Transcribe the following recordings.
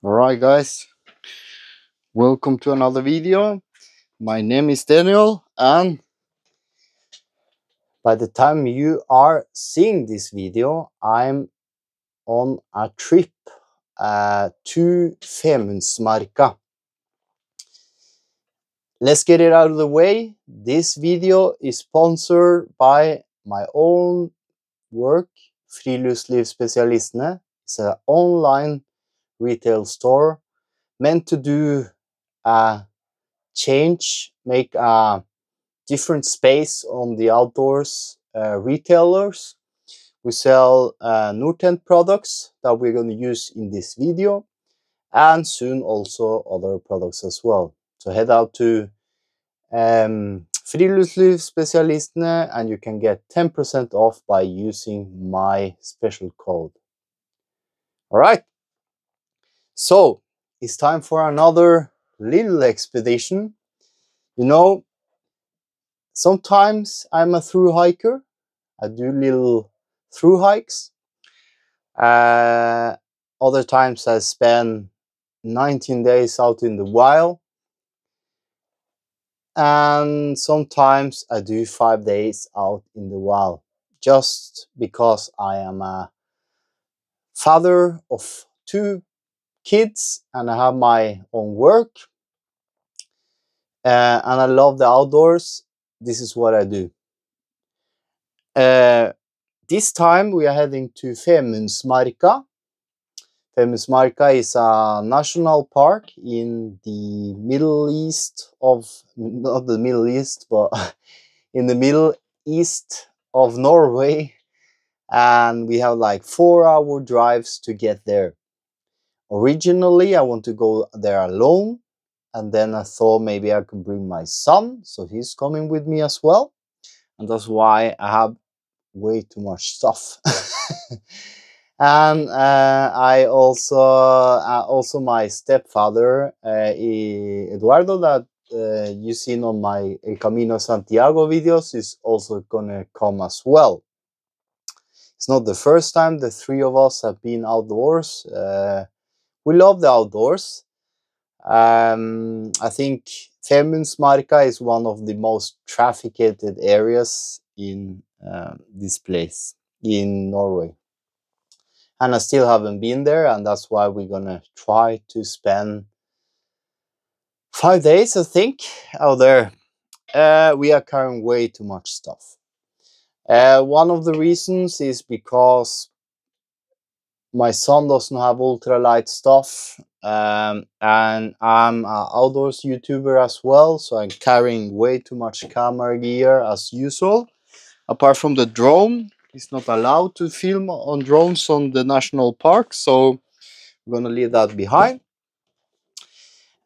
Alright guys, welcome to another video. My name is Daniel, and by the time you are seeing this video, I'm on a trip to Femundsmarka. Let's get it out of the way. This video is sponsored by my own work, Friluftslivspesialistene. It's an online retail store meant to do a change, make a different space on the outdoors retailers. We sell Nortent products that we're going to use in this video, and soon also other products as well. So head out to Friluftslivspesialistene and you can get 10% off by using my special code. All right, so it's time for another little expedition. You know, sometimes I'm a through hiker. I do little through hikes. Other times I spend 19 days out in the wild. And sometimes I do 5 days out in the wild. Just because I am a father of 2 kids and I have my own work. And I love the outdoors. This is what I do. This time we are heading to Femundsmarka. Femundsmarka is a national park in the Middle East of, not the Middle East, but in the Middle East of Norway. And we have like 4-hour drives to get there. Originally, I want to go there alone. And then I thought maybe I could bring my son. So he's coming with me as well. And that's why I have way too much stuff. And I also my stepfather Eduardo, that you seen on my El Camino Santiago videos, is also gonna come as well. It's not the first time the 3 of us have been outdoors. We love the outdoors. I think Femundsmarka is one of the most trafficked areas in this place in Norway. And I still haven't been there, and that's why we're gonna try to spend 5 days, I think, out there. We are carrying way too much stuff. One of the reasons is because my son doesn't have ultralight stuff, and I'm an outdoors YouTuber as well, so I'm carrying way too much camera gear as usual. Apart from the drone, it's not allowed to film on drones on the national park, so we're gonna leave that behind.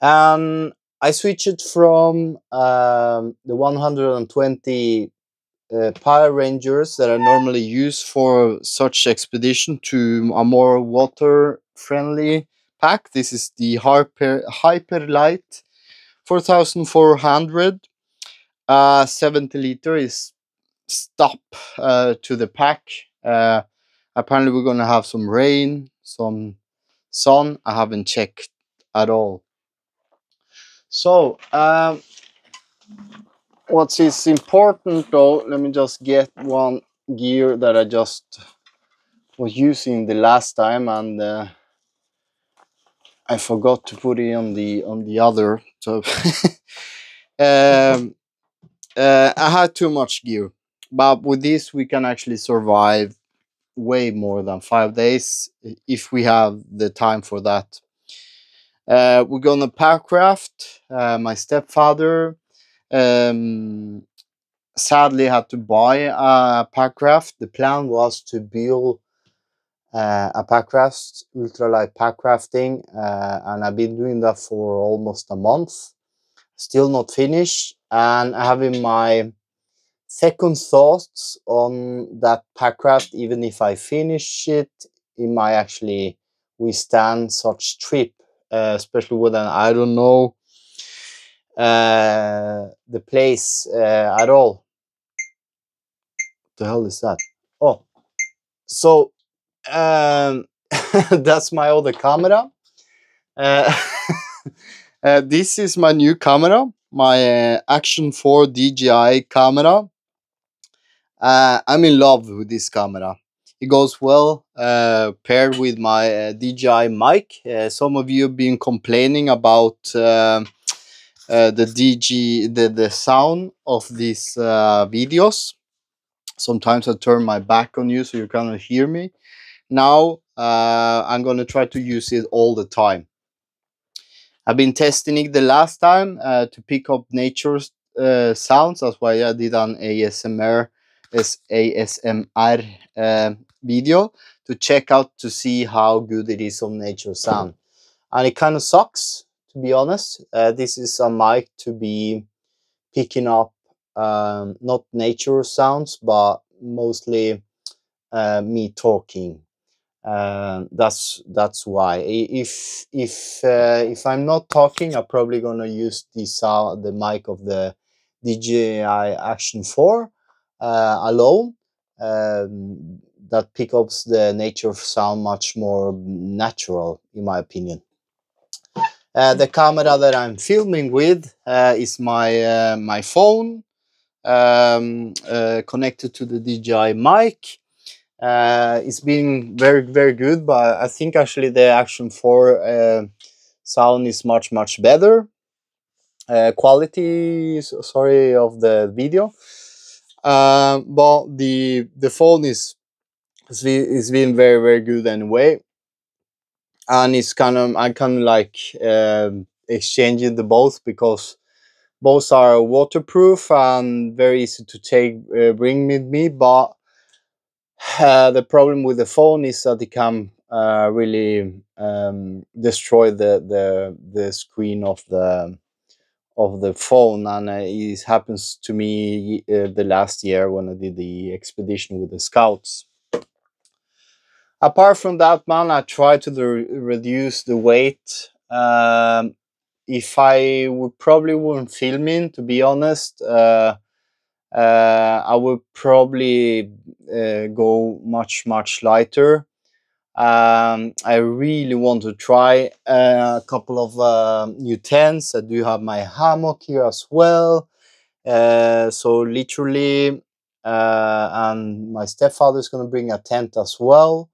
And I switched from the 120 Power Rangers that I normally use for such expedition to a more water-friendly pack. This is the Hyper Light 4400. 70 liter is stop to the pack. Apparently we're gonna have some rain, some sun. I haven't checked at all. So what is important though, let me just get one gear that I just was using the last time, and I forgot to put it on the other. So I had too much gear, but with this we can actually survive way more than 5 days if we have the time for that. We're gonna Packcraft. My stepfather sadly had to buy a Packcraft. The plan was to build a Packcraft, ultralight Packcrafting, and I've been doing that for almost a month. Still not finished, and I have in my second thoughts on that Packcraft. Even if I finish it, it might actually withstand such trip, especially when I don't know the place at all. What the hell is that? Oh, so that's my other camera. Uh, this is my new camera, my Action 4 DJI camera. I'm in love with this camera. It goes well paired with my DJI mic. Some of you have been complaining about the sound of these videos. Sometimes I turn my back on you so you cannot hear me. Now I'm gonna try to use it all the time. I've been testing it the last time to pick up nature's sounds. That's why I did an ASMR video to check out to see how good it is on nature sound. And it kind of sucks, to be honest. This is a mic to be picking up not nature sounds, but mostly me talking. That's why. If I'm not talking, I'm probably gonna use the mic of the DJI Action 4 alone. That picks up the nature sound much more natural, in my opinion. The camera that I'm filming with is my phone, connected to the DJI mic. It's been very good, but I think actually the Action 4 sound is much better. Quality, sorry, of the video, but the phone is been very good anyway, and it's kind of I kind of like exchanging the both because both are waterproof and very easy to take bring with me, but the problem with the phone is that it can really destroy the screen of the phone, and it happens to me the last year when I did the expedition with the scouts. Apart from that, man, I try to reduce the weight. If I would probably wouldn't film in, to be honest. I would probably go much lighter. I really want to try a couple of new tents. I do have my hammock here as well. So literally, and my stepfather is going to bring a tent as well.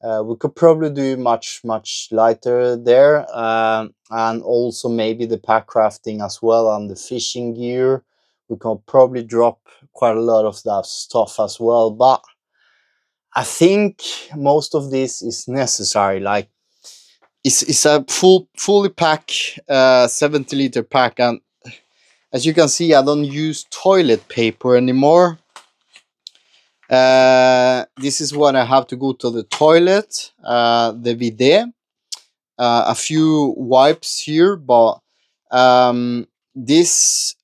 We could probably do much lighter there, and also maybe the pack crafting as well and the fishing gear. We could probably drop quite a lot of that stuff as well, but I think most of this is necessary. Like it's a fully pack 70-liter pack, and as you can see, I don't use toilet paper anymore. This is when I have to go to the toilet, the bidet, a few wipes here, but this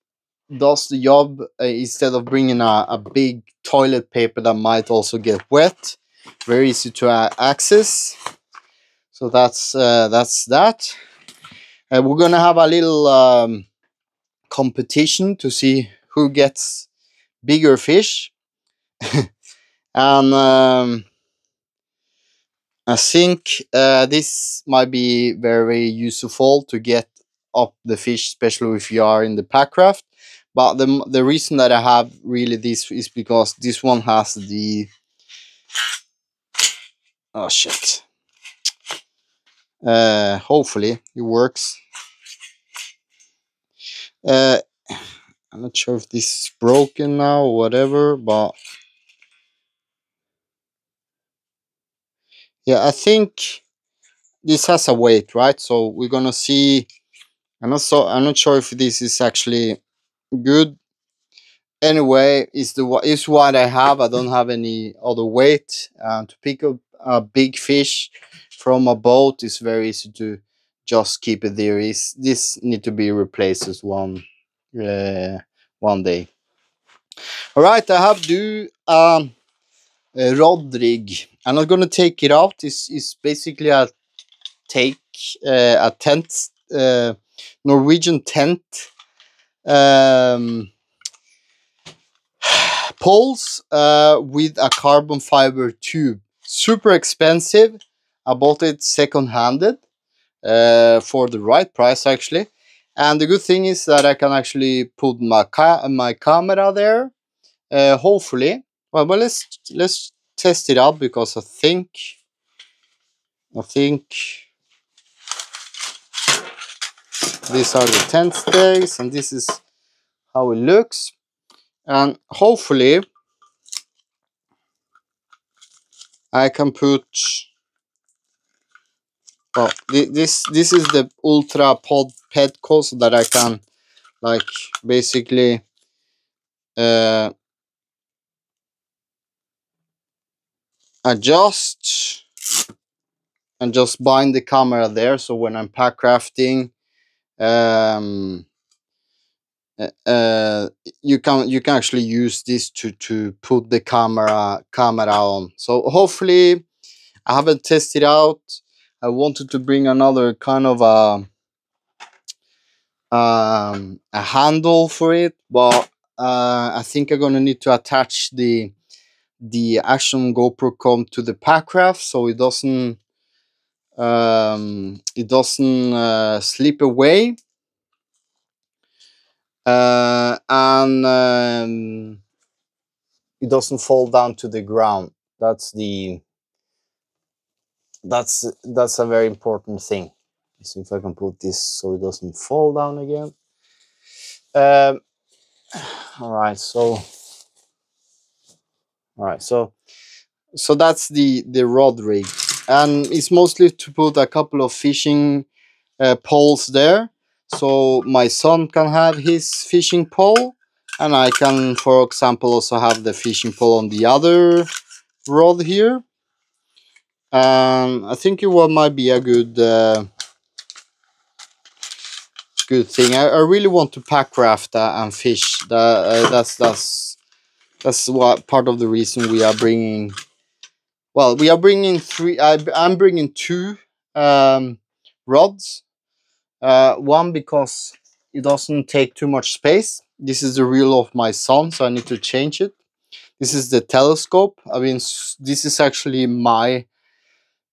does the job instead of bringing a big toilet paper that might also get wet. Very easy to access. So that's that. We're gonna have a little competition to see who gets bigger fish. And I think this might be very useful to get up the fish, especially if you are in the pack craft. But the reason that I have really this is because this one has the oh shit. Hopefully it works. I'm not sure if this is broken now or whatever, but yeah, I think this has a weight, right? So we're gonna see. I'm not sure if this is actually good. Anyway, it's what I have. I don't have any other weight. To pick up a big fish from a boat is very easy to just keep it there. This need to be replaced as one day. All right, I have do rod rig. I'm not gonna take it out. It's basically a tent, Norwegian tent. Poles with a carbon fiber tube. Super expensive. I bought it second handed. for the right price actually. And the good thing is that I can actually put my camera there. Hopefully, well, let's test it out, because I think these are the tent stakes, and this is how it looks. And hopefully, I can put. Well, this is the ultra pod pedco, so that I can like basically adjust and just bind the camera there. So when I'm pack crafting, um, you can actually use this to put the camera on. So hopefully, I haven't tested out. I wanted to bring another kind of a handle for it, but I think I'm gonna need to attach the action GoPro com to the packraft, so it doesn't slip away, and it doesn't fall down to the ground. That's a very important thing. Let's see if I can put this so it doesn't fall down again. Um, all right, so that's the rod rig, and it's mostly to put a couple of fishing poles there, so my son can have his fishing pole, and I can, for example, also have the fishing pole on the other rod here. I think might be a good thing. I really want to pack craft and fish. That's what part of the reason we are bringing. Well, we are bringing three. I'm bringing two rods. One, because it doesn't take too much space. This is the reel of my son, so I need to change it. This is the telescope. I mean, this is actually my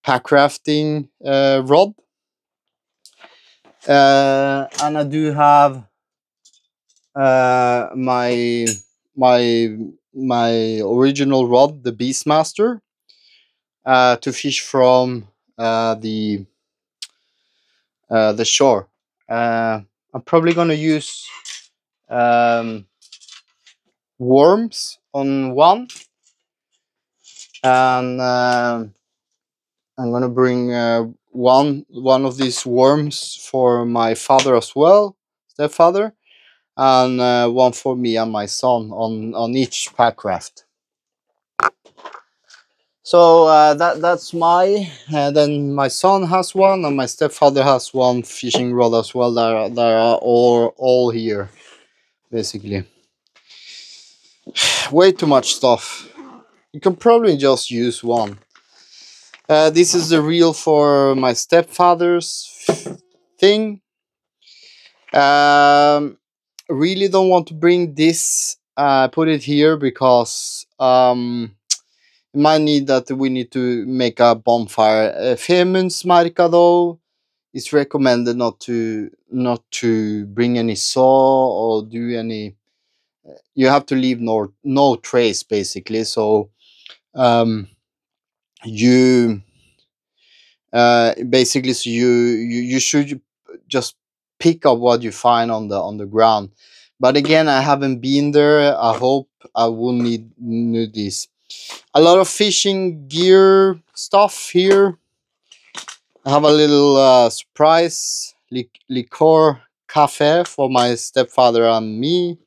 pack crafting rod. And I do have my my original rod, the Beastmaster, to fish from the shore. I'm probably gonna use worms on one, and I'm gonna bring one of these worms for my father as well, stepfather, and one for me and my son on each pack craft. So that's my. Then my son has one, and my stepfather has one fishing rod as well. That are all here, basically. Way too much stuff. You can probably just use one. This is the reel for my stepfather's thing. Really don't want to bring this. Put it here because it might need that we need to make a bonfire. Femundsmarka though, it's recommended not to bring any saw or do any. You have to leave no trace basically. So you basically, so you should just pick up what you find on the ground. But again, I haven't been there. I hope I will need this. A lot of fishing gear stuff here. I have a little surprise liqueur cafe for my stepfather and me.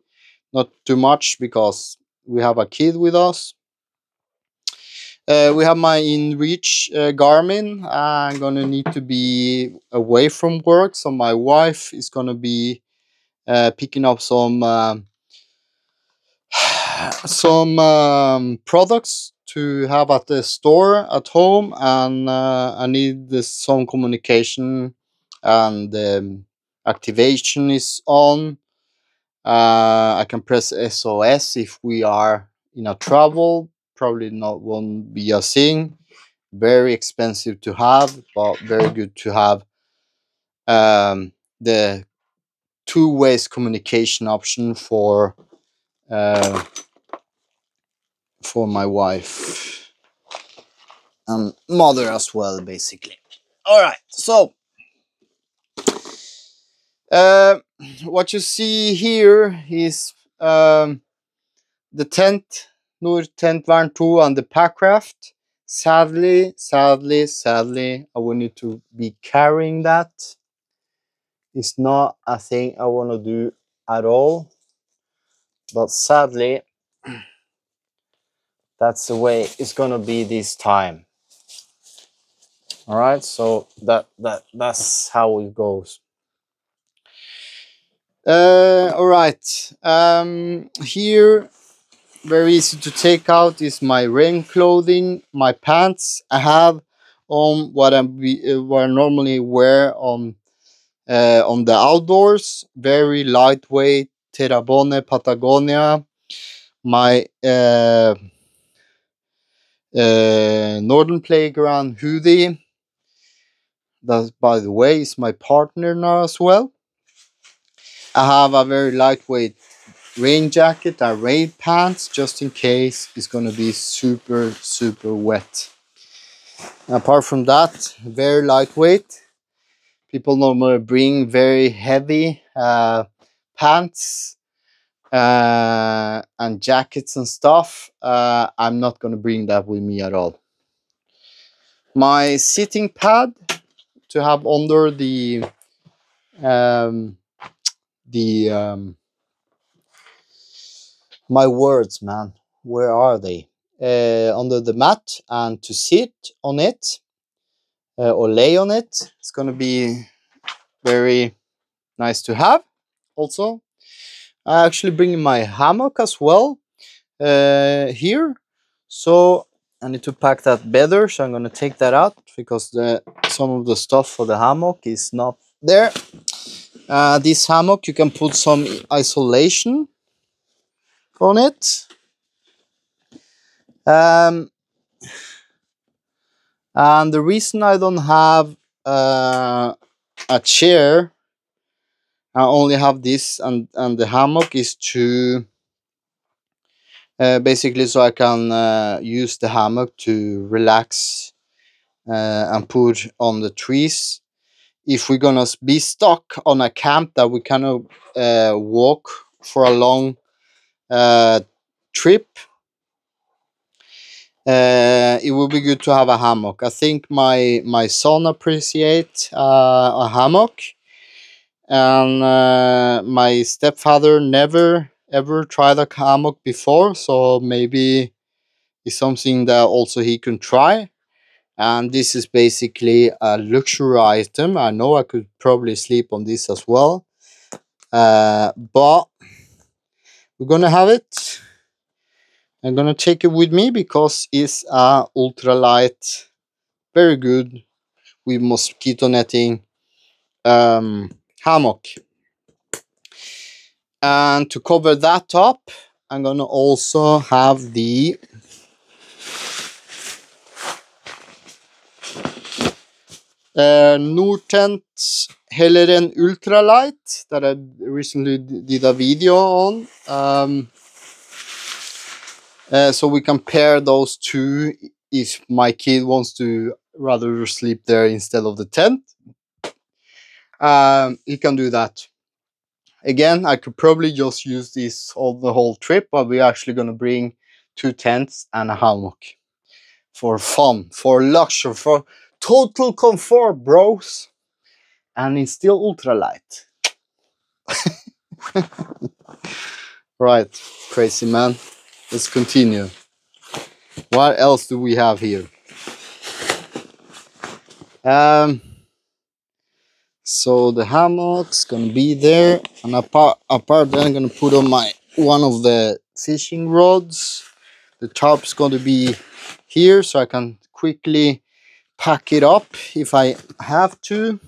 Not too much because we have a kid with us. We have my InReach Garmin. I'm gonna need to be away from work, so my wife is gonna be picking up some products to have at the store at home, and I need some communication, and activation is on. I can press SOS if we are in a trouble. Probably won't be a thing. Very expensive to have, but very good to have the two-way communication option uh, for my wife and mother as well, basically. All right, so what you see here is the tent, Nord tent Vern 2 and the Packraft. Sadly, I will need to be carrying that. It's not a thing I want to do at all, but sadly, that's the way it's gonna be this time. All right, so that's how it goes. All right. Here, very easy to take out is my rain clothing, my pants. I have on what I normally wear on the outdoors. Very lightweight Terabone Patagonia. My Northern Playground hoodie. That, by the way, is my partner now as well. I have a very lightweight rain jacket and rain pants just in case it's gonna be super wet. Apart from that, very lightweight. People normally bring very heavy pants and jackets and stuff. I'm not gonna bring that with me at all. My sitting pad to have under um, my words, man, where are they? Under the mat, and to sit on it or lay on it. It's gonna be very nice to have. Also, I actually bring my hammock as well here, so I need to pack that better. So I'm gonna take that out because some of the stuff for the hammock is not there. This hammock, you can put some isolation on it. And the reason I don't have a chair, I only have this and the hammock, is to basically so I can use the hammock to relax and put on the trees. If we're gonna be stuck on a camp that we cannot walk for a long trip, it would be good to have a hammock. I think my son appreciates a hammock, and my stepfather never ever tried a hammock before, so maybe it's something that also he can try. And this is basically a luxury item. I know I could probably sleep on this as well, but we're gonna have it. I'm gonna take it with me because it's a ultralight, very good with mosquito netting hammock. And to cover that up, I'm gonna also have the Nortent Helleren Ultralight that I recently did a video on. So we compare those two if my kid wants to rather sleep there instead of the tent. He can do that. Again, I could probably just use this the whole trip, but we're actually going to bring 2 tents and a hammock for fun, for luxury, for total comfort, bros. And it's still ultralight. Right, crazy man. Let's continue. What else do we have here? So the hammock's gonna be there, and apart then I'm gonna put on one of the fishing rods. The tarp's gonna be here, so I can quickly pack it up if I have to.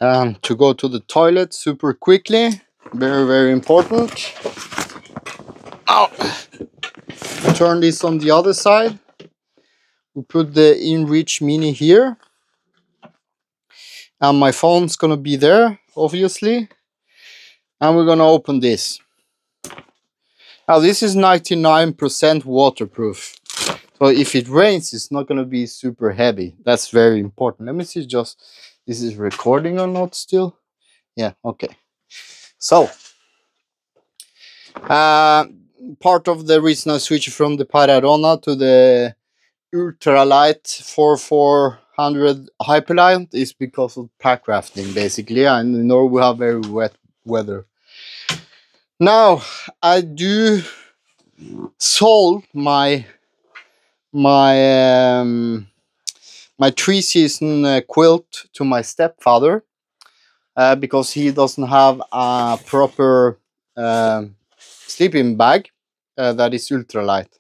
To go to the toilet super quickly, very important. Ow. Turn this on the other side. We put the InReach Mini here. and my phone's gonna be there, obviously. And we're gonna open this. Now this is 99% waterproof, so if it rains, it's not gonna be super heavy. That's very important. Let me see, just this is recording or not still. Yeah, okay. So part of the reason I switched from the Paradona to the ultralight 4400 hyperlight is because of pack rafting, basically. And in Norway we have very wet weather. Now I do sold my 3-season quilt to my stepfather because he doesn't have a proper sleeping bag that is ultralight.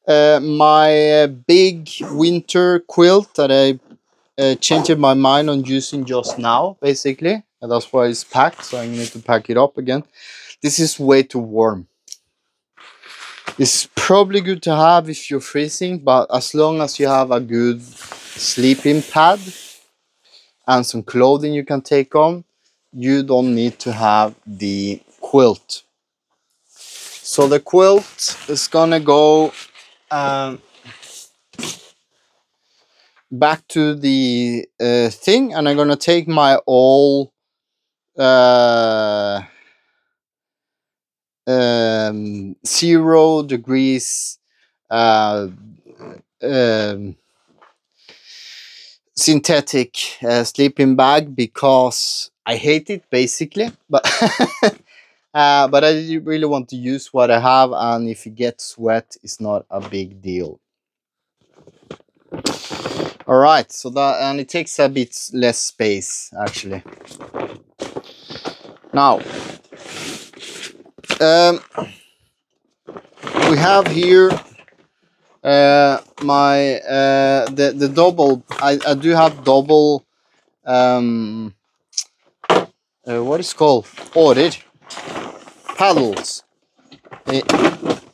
My big winter quilt that I changed my mind on using just now, basically, and that's why it's packed, so I need to pack it up again. This is way too warm. It's probably good to have if you're freezing, but as long as you have a good sleeping pad and some clothing you can take on, you don't need to have the quilt. So the quilt is gonna go back to the thing, and I'm gonna take my all 0 degrees synthetic sleeping bag because I hate it, basically, but but I really want to use what I have, and if it gets wet, it's not a big deal. All right, so that, and it takes a bit less space actually. Now we have here my the double. I do have double what is called ordered paddles.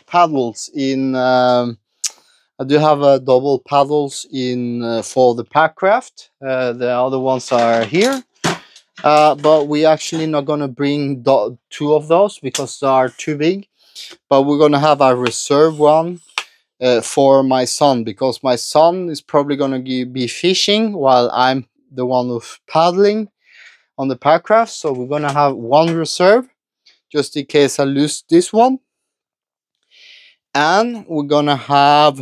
Paddles in I do have double paddles in for the Packcraft. The other ones are here, but we actually not gonna bring 2 of those because they are too big. But we're gonna have a reserve one for my son, because my son is probably gonna be fishing while I'm the one who's paddling on the Packcraft. So we're gonna have one reserve just in case I lose this one, and we're gonna have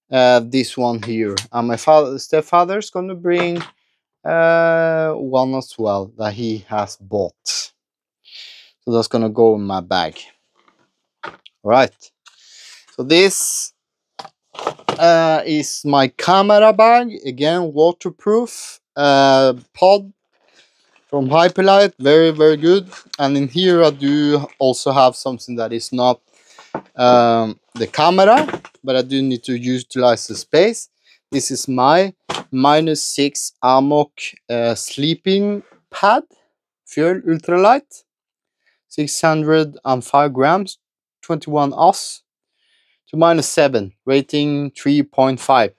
this one here, and my stepfather's gonna bring one as well that he has bought, so that's gonna go in my bag. All right, so this is my camera bag, again waterproof, pod from Hyperlight, very good. And in here I do also have something that is not the camera, but I do need to utilize the space. This is my -6 Amok sleeping pad, fuel ultralight, 605 grams, 21 oz to -7, rating 3.5.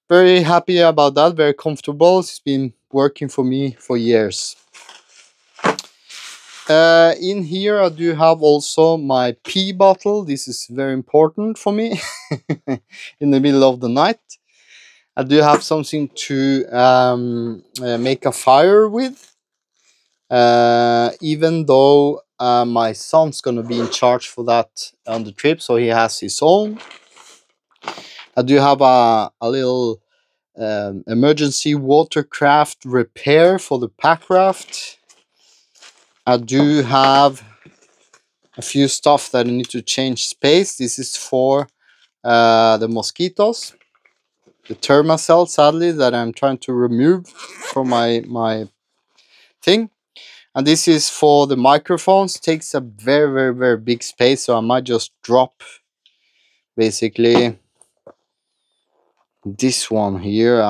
Very happy about that, very comfortable. It's been working for me for years. In here I do have also my pee bottle. This is very important for me in the middle of the night. I do have something to make a fire with, even though my son's gonna be in charge for that on the trip, so he has his own. I do have a little emergency watercraft repair for the Packcraft. I do have a few stuff that I need to change space. This is for the mosquitoes, the thermacell, sadly, that I'm trying to remove from my thing. And this is for the microphones. It takes a very big space, so I might just drop basically this one here.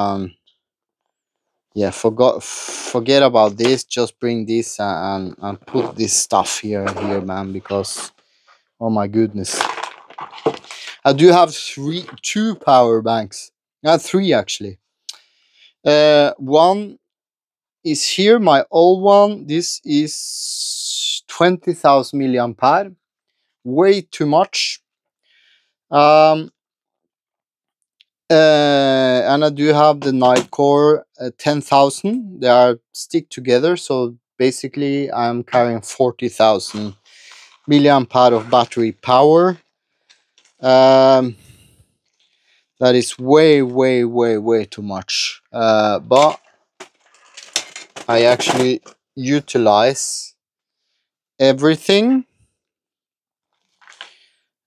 Yeah, forget about this. Just bring this and put this stuff here, man, because oh my goodness. I do have 2 power banks. 3 actually. One is here, my old one. This is 20,000 milliampere, way too much. And I do have the Nightcore 10,000. They are stick together, so basically I'm carrying 40,000 milliampere of battery power. That is way too much. But I actually utilize everything.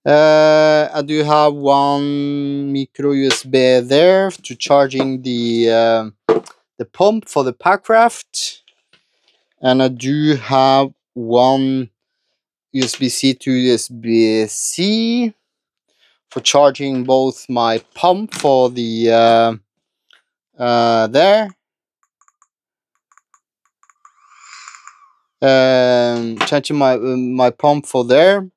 I do have one micro USB there to charging the pump for the Packraft, and I do have one USB-C to USB-C for charging both my pump for the there, charging my pump for there,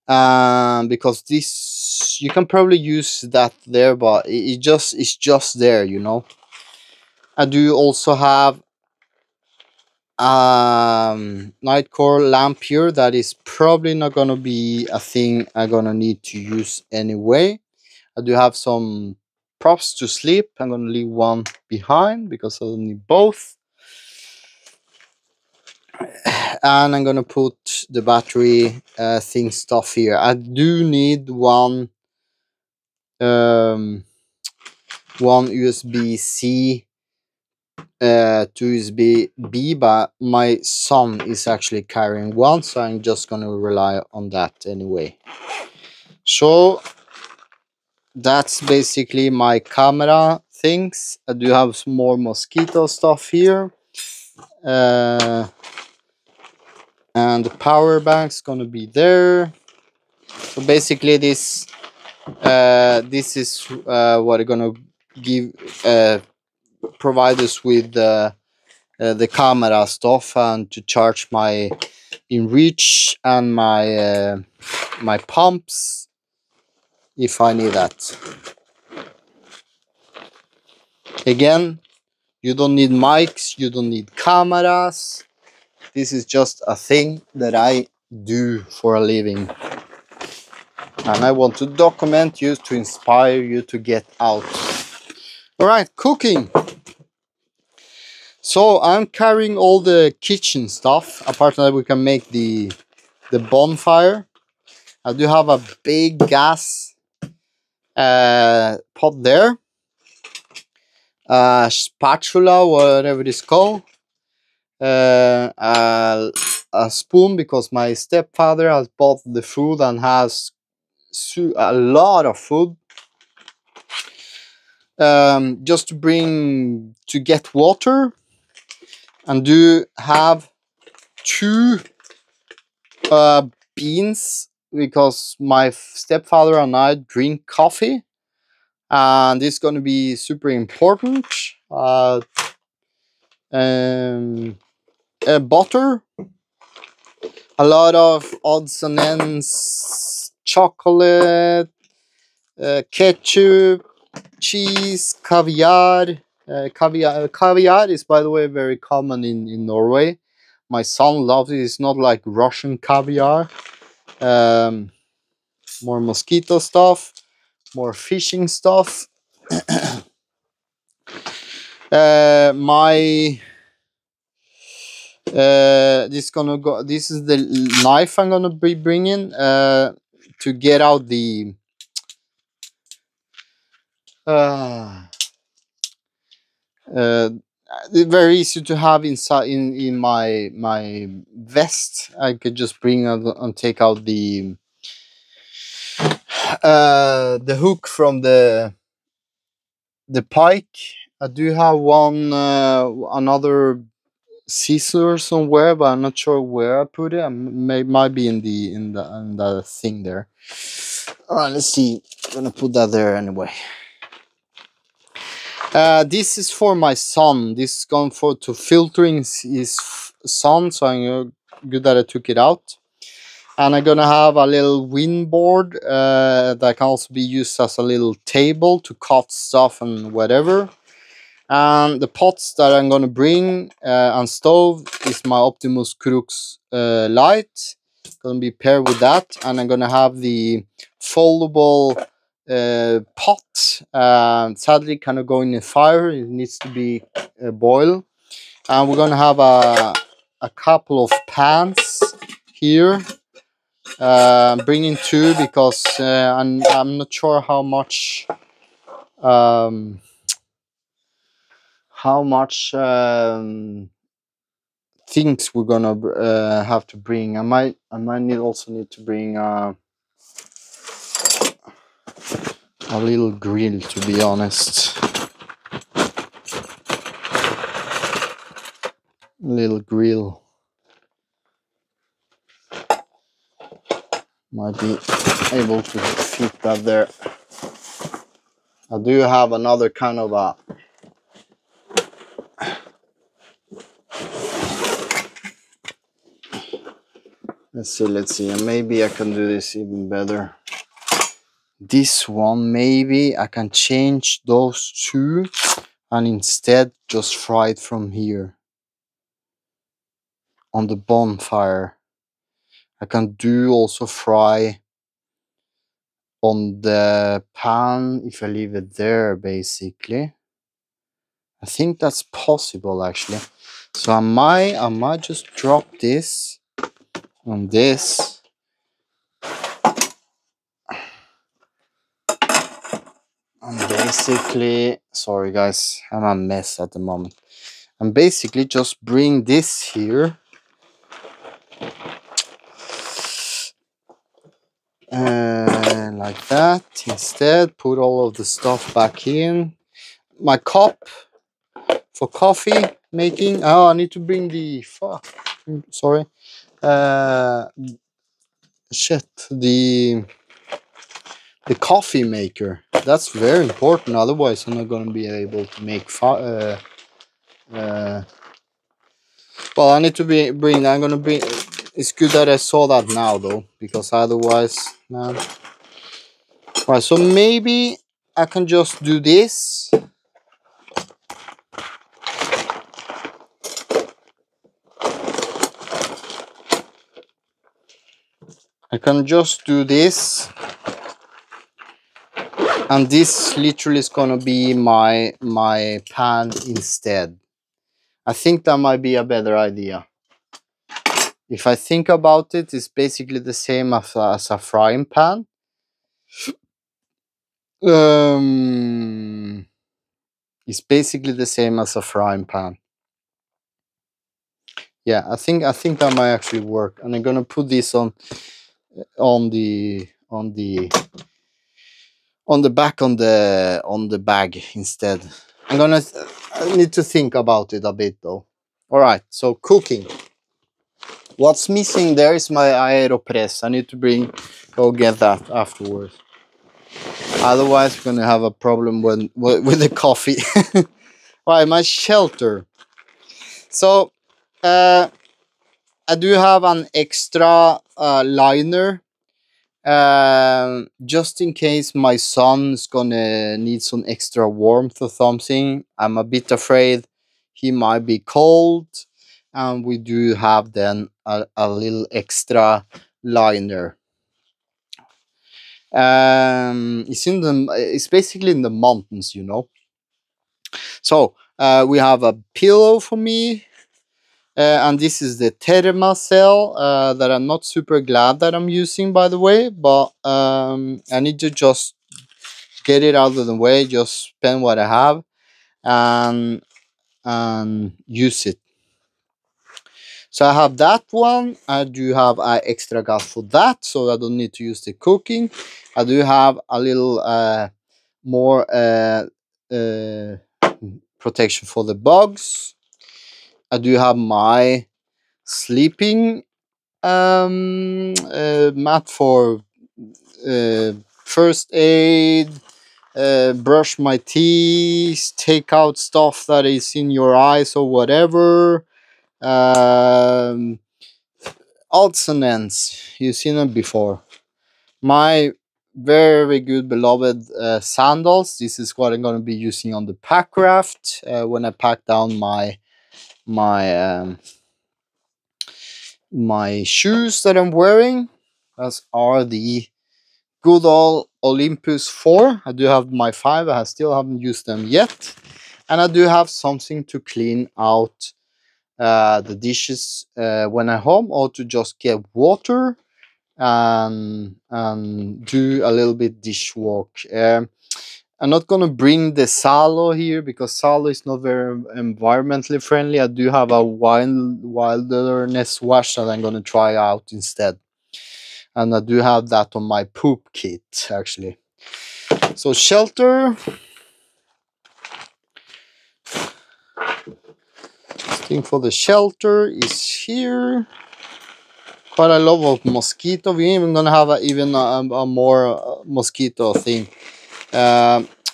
because this you can probably use that there, but it's just there, you know. I do also have Nightcore lamp here that is probably not gonna be a thing I'm gonna need to use anyway. I do have some props to sleep. I'm gonna leave one behind because I'll need both. And I'm gonna put the battery thing stuff here. I do need one USB-C to USB-B, but my son is actually carrying one, so I'm just gonna rely on that anyway. So that's basically my camera things. I do have some more mosquito stuff here, and the power bank's gonna be there. So basically this is what I'm gonna give provide us with the camera stuff, and to charge my InReach and my my pumps if I need that. Again, you don't need mics, you don't need cameras. This is just a thing that I do for a living, and I want to document you to inspire you to get out. All right, cooking. So I'm carrying all the kitchen stuff. Apart from that, we can make the bonfire. I do have a big gas pot there, spatula, whatever it is called, a spoon, because my stepfather has bought the food and has a lot of food, just to get water, and do have two beans, because my stepfather and I drink coffee, and it's going to be super important. Butter, a lot of odds and ends, chocolate, ketchup, cheese, caviar. Caviar is, by the way, very common in Norway. My son loves it. It's not like Russian caviar. More mosquito stuff, more fishing stuff. This is the knife I'm gonna be bringing to get out the very easy to have inside in my vest. I could just bring and take out the hook from the pike. I do have one another scissor somewhere, but I'm not sure where I put it. Might be in the thing there. All right, let's see. I'm gonna put that there anyway. This is for my son. This is going to filtering his son, so I'm good that I took it out. And I'm gonna have a little wind board that can also be used as a little table to cut stuff and whatever. And the pots that I'm gonna bring on stove is my Optimus Crux light. Gonna be paired with that, and I'm gonna have the foldable pot. Sadly, kind of going in fire. It needs to be boiled. And we're gonna have a couple of pans here. I'm bringing two because I'm not sure how much things we're gonna have to bring. I might need to bring a little grill, to be honest. Little grill might be able to fit that there. I do have another kind of a let's see, and maybe I can do this even better. This one, maybe I can change those two and instead just fry it from here on the bonfire. I can do also fry on the pan if I leave it there, basically. I think that's possible, actually. So I might just drop this on this. And basically, sorry guys, I'm a mess at the moment. And basically just bring this here. Like that. Instead, put all of the stuff back in. My cup for coffee making. Oh, I need to bring the sorry. Shit, the coffee maker. That's very important. Otherwise, I'm not gonna be able to make well, I need to bring. I'm gonna bring. It's good that I saw that now, though, because otherwise, man. Right, so maybe I can just do this. I can just do this, and this literally is gonna be my pan instead. I think that might be a better idea. If I think about it, it's basically the same as a frying pan. It's basically the same as a frying pan. Yeah, I think that might actually work. And I'm gonna put this on the back on the bag instead. I need to think about it a bit though. All right, so cooking. What's missing there is my AeroPress. I need to go get that afterwards. Otherwise, we're gonna have a problem with the coffee. Right, my shelter. So, I do have an extra liner, just in case my son's gonna need some extra warmth or something. I'm a bit afraid he might be cold, and we do have then a little extra liner. It's basically in the mountains, you know. So we have a pillow for me, and this is the Thermacell that I'm not super glad that I'm using, by the way, but I need to just get it out of the way, just spend what I have and use it. So I have that one. I do have an extra gas for that, so I don't need to use the cooking. I do have a little more protection for the bugs. I do have my sleeping mat for first aid, brush my teeth, take out stuff that is in your eyes or whatever. Odds and ends, you've seen them before. My very good beloved sandals. This is what I'm going to be using on the pack raft when I pack down my my shoes that I'm wearing. Those are the good old Olympus 4. I do have my 5. I still haven't used them yet, and I do have something to clean out the dishes when I'm home, or to just get water and do a little bit dish work. I'm not gonna bring the salo here because salo is not very environmentally friendly. I do have a wilderness wash that I'm gonna try out instead, and I do have that on my poop kit actually. So shelter. Thing for the shelter is here. Quite a lot of mosquito. We're even gonna have a more mosquito thing.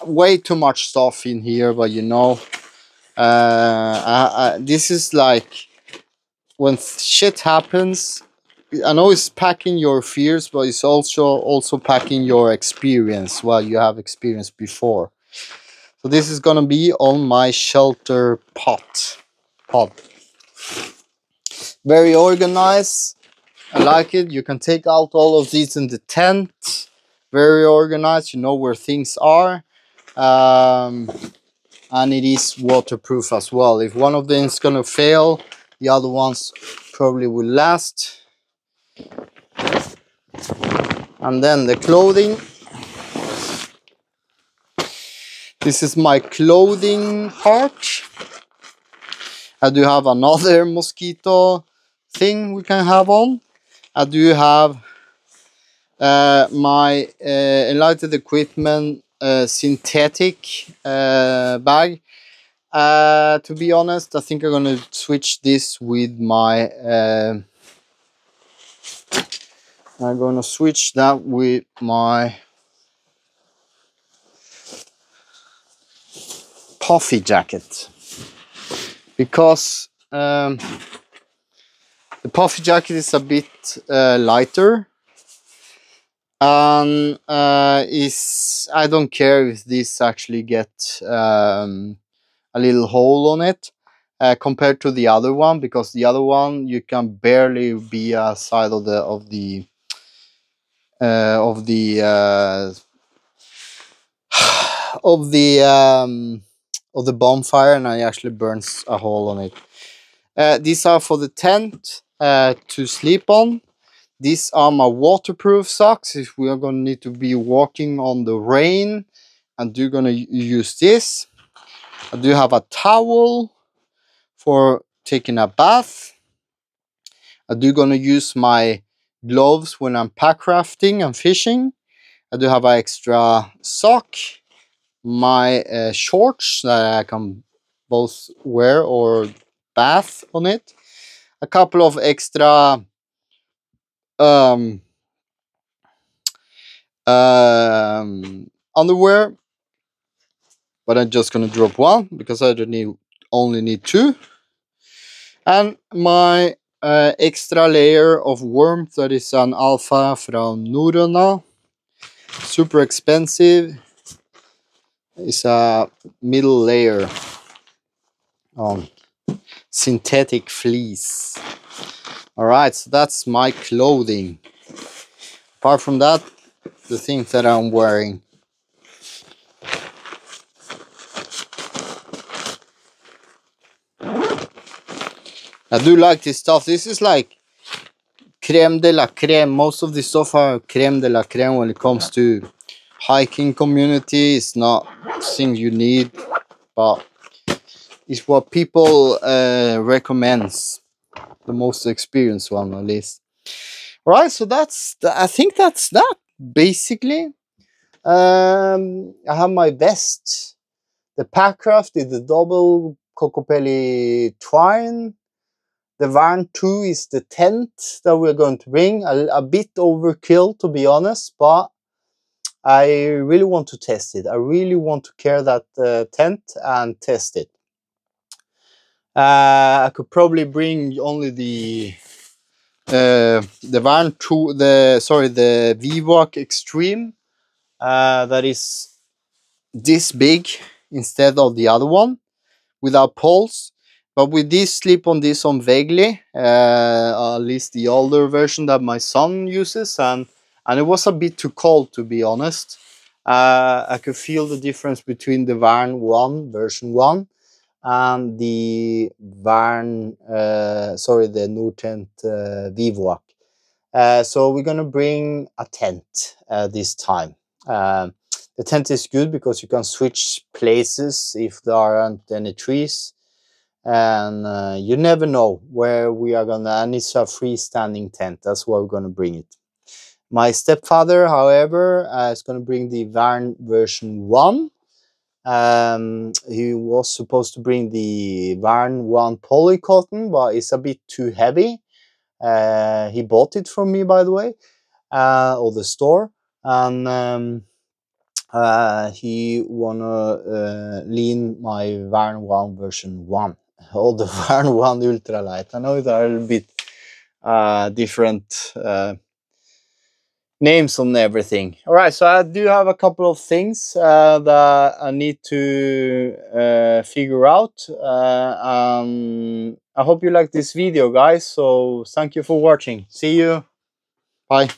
Way too much stuff in here, but you know, this is like when shit happens. I know it's packing your fears, but it's also packing your experience, what you have experienced before. So this is gonna be on my shelter pod. Very organized. I like it. You can take out all of these in the tent. Very organized. You know where things are. And it is waterproof as well. If one of them is gonna fail, the other ones probably will last. And then the clothing. This is my clothing part. I do have another mosquito thing we can have on. I do have my enlightened equipment synthetic bag. To be honest, I think I'm gonna switch this with my I'm gonna switch that with my puffy jacket, because the puffy jacket is a bit lighter, and I don't care if this actually get a little hole on it compared to the other one, because the other one you can barely be outside of the of the of the bonfire, and it actually burns a hole on it. These are for the tent to sleep on. These are my waterproof socks if we are going to need to be walking on the rain, and do going to use this. I do have a towel for taking a bath. I do going to use my gloves when I'm pack rafting and fishing. I do have an extra sock, my shorts that I can both wear or bath on it, a couple of extra underwear, but I'm just gonna drop one because I only need two, and my extra layer of warmth that is an alpha from Norrøna. Super expensive. It's a middle layer on synthetic fleece. All right, so that's my clothing. Apart from that, the things that I'm wearing. I do like this stuff. This is like creme de la creme. Most of the stuff are creme de la creme when it comes to hiking community. It's not things you need, but it's what people recommends. The most experienced one, at least. All right, so I think that's that basically. I have my vest. The Packraft is the double Kokopelli twine. The Vern 2 is the tent that we're going to bring. A bit overkill, to be honest, but I really want to test it. I really want to carry that tent and test it. I could probably bring only the Vern 2, the VWalk Extreme, that is this big instead of the other one, without poles. But we did sleep on this on vaguely, at least the older version that my son uses, and it was a bit too cold, to be honest. I could feel the difference between the Vern 1 version 1 and the Vern, sorry, the Nordtent Vivoac. So we're gonna bring a tent this time. The tent is good because you can switch places if there aren't any trees, and you never know where we are gonna. And it's a freestanding tent. That's why we're gonna bring it. My stepfather, however, is gonna bring the Vern version 1. He was supposed to bring the Vern 1 polycotton, but it's a bit too heavy. He bought it from me, by the way, or the store, and he wanna lean my Vern 1 version 1, or the Vern 1 ultralight. I know there are a bit different names on everything. All right, so I do have a couple of things that I need to figure out. I hope you like this video, guys. So thank you for watching. See you. Bye.